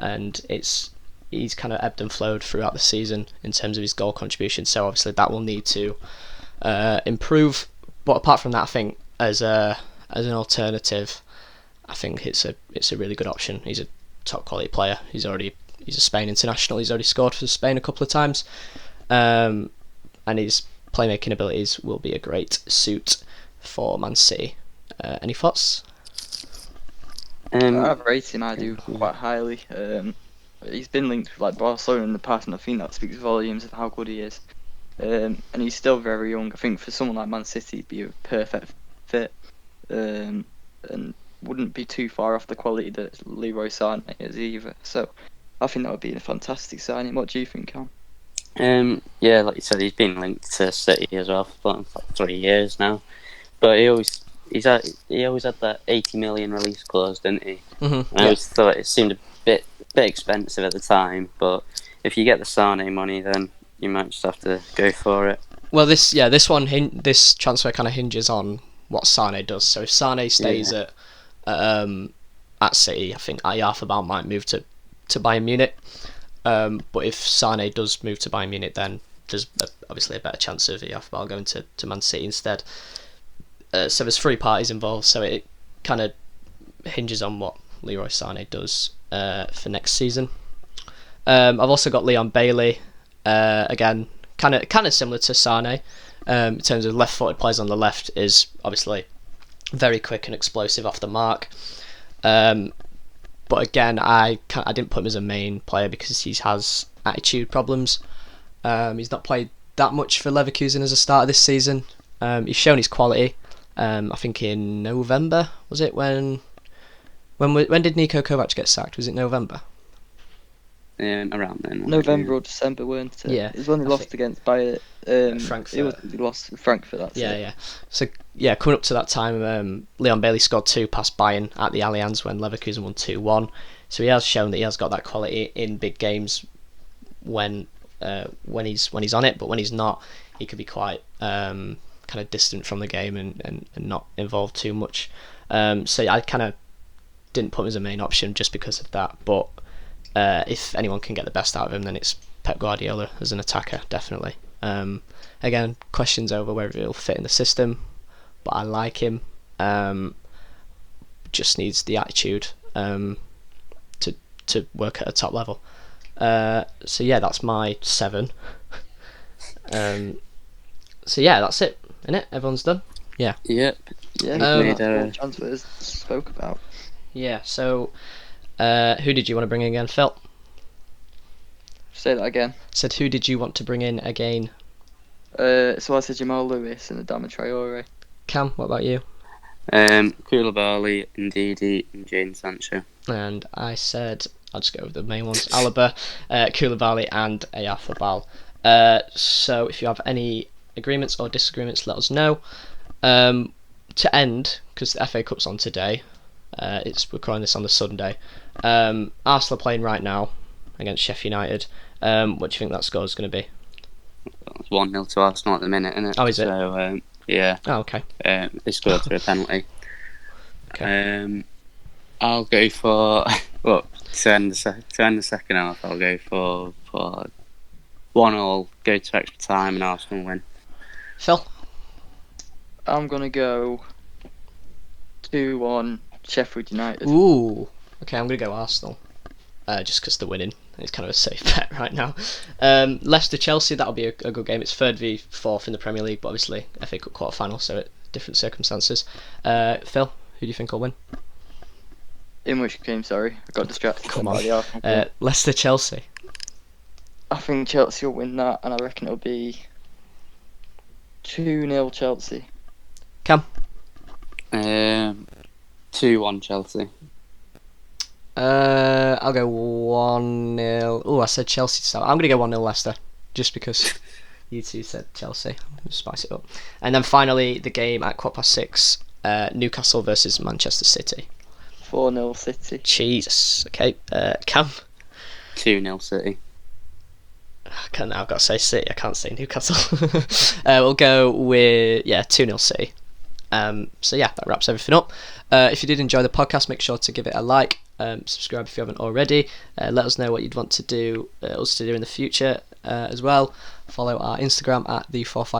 and he's kind of ebbed and flowed throughout the season in terms of his goal contribution. So obviously that will need to improve. But apart from that, I think as an alternative, I think it's a really good option. He's a top quality player. He's a Spain international. He's already scored for Spain a couple of times, and his playmaking abilities will be a great suit for Man City. Any thoughts? I've rated him. I do quite highly. He's been linked with Barcelona in the past, and I think that speaks volumes of how good he is. And he's still very young. I think for someone like Man City, he'd be a perfect fit, and wouldn't be too far off the quality that Leroy Sané is either. So I think that would be a fantastic signing. What do you think, Cam? Yeah, like you said, he's been linked to City as well for like 3 years now. But he always had that 80 million release clause, didn't he? Mm-hmm. I always thought it seemed a bit expensive at the time, but if you get the Sané money, then you might just have to go for it. Well, this transfer kind of hinges on what Sané does. So if Sané stays at City, I think Ayarthabal might move to Bayern Munich. But if Sané does move to Bayern Munich, then there's obviously a better chance of Ayarthabal going to Man City instead. So there's 3 parties involved, so it kind of hinges on what Leroy Sané does for next season. I've also got Leon Bailey, again, kind of similar to Sané in terms of left-footed players on the left, is obviously very quick and explosive off the mark. But again, I didn't put him as a main player because he has attitude problems. He's not played that much for Leverkusen as a starter this season. He's shown his quality. I think in November, was it when did Niko Kovac get sacked? Was it November? Around then. November or December, weren't it? Yeah. It was when they lost against Bayer. Frankfurt. They lost to Frankfurt. That's it. Yeah. So yeah, coming up to that time, Leon Bailey scored 2 past Bayern at the Allianz when Leverkusen won 2-1. So he has shown that he has got that quality in big games when he's on it, but when he's not, he could be quite kind of distant from the game and not involved too much. So I kind of didn't put him as a main option just because of that. But if anyone can get the best out of him, then it's Pep Guardiola as an attacker, definitely. Again, questions over whether he'll fit in the system, but I like him. Just needs the attitude to work at a top level. So yeah, that's my 7. So yeah, that's it, innit? Everyone's done? Yeah. Yep. Yeah, Made all transfers spoke about. Yeah, so who did you want to bring in again, Phil? Say that again. Said who did you want to bring in again? So I said Jamal Lewis and Adama Traore. Cam, what about you? Koulibaly, Ndidi, and Jadon Sancho. And I said, I'll just go with the main ones, Alaba, Koulibaly and Ayarthabal. So if you have any agreements or disagreements, let us know. To end, because the FA Cup's on today, we're recording this on the Sunday. Arsenal are playing right now against Sheffield United. What do you think that score is going to be? It's 1-0 to Arsenal at the minute, isn't it? Oh, is it? So, yeah. Oh, okay. They scored through a penalty. Okay. I'll go for to end the second half. I'll go for 1-1, go to extra time, and Arsenal win. Phil? I'm gonna go 2-1 Sheffield United. Ooh. Okay, I'm going to go Arsenal. Just because they're winning. It's kind of a safe bet right now. Leicester-Chelsea, that'll be a good game. It's 3rd v 4th in the Premier League, but obviously FA Cup quarter-final, so it's different circumstances. Phil, who do you think will win? In which game, sorry? I got distracted. Come by on. the Arsenal game. Leicester-Chelsea. I think Chelsea will win that, and I reckon it'll be 2-0 Chelsea. Cam? 2-1 Chelsea. I'll go 1-0. Oh, I said Chelsea to start. I'm going to go 1-0 Leicester, just because you two said Chelsea. Spice it up. And then finally, the game at 6:15, Newcastle versus Manchester City. 4-0 City. Jesus. Okay, Cam? 2-0 City. I've got to say City. I can't say Newcastle. We'll go with 2-0 City. So yeah, that wraps everything up. If you did enjoy the podcast, make sure to give it a like. subscribe if you haven't already. Let us know what you'd want to do us to do in the future as well. Follow our Instagram at the 45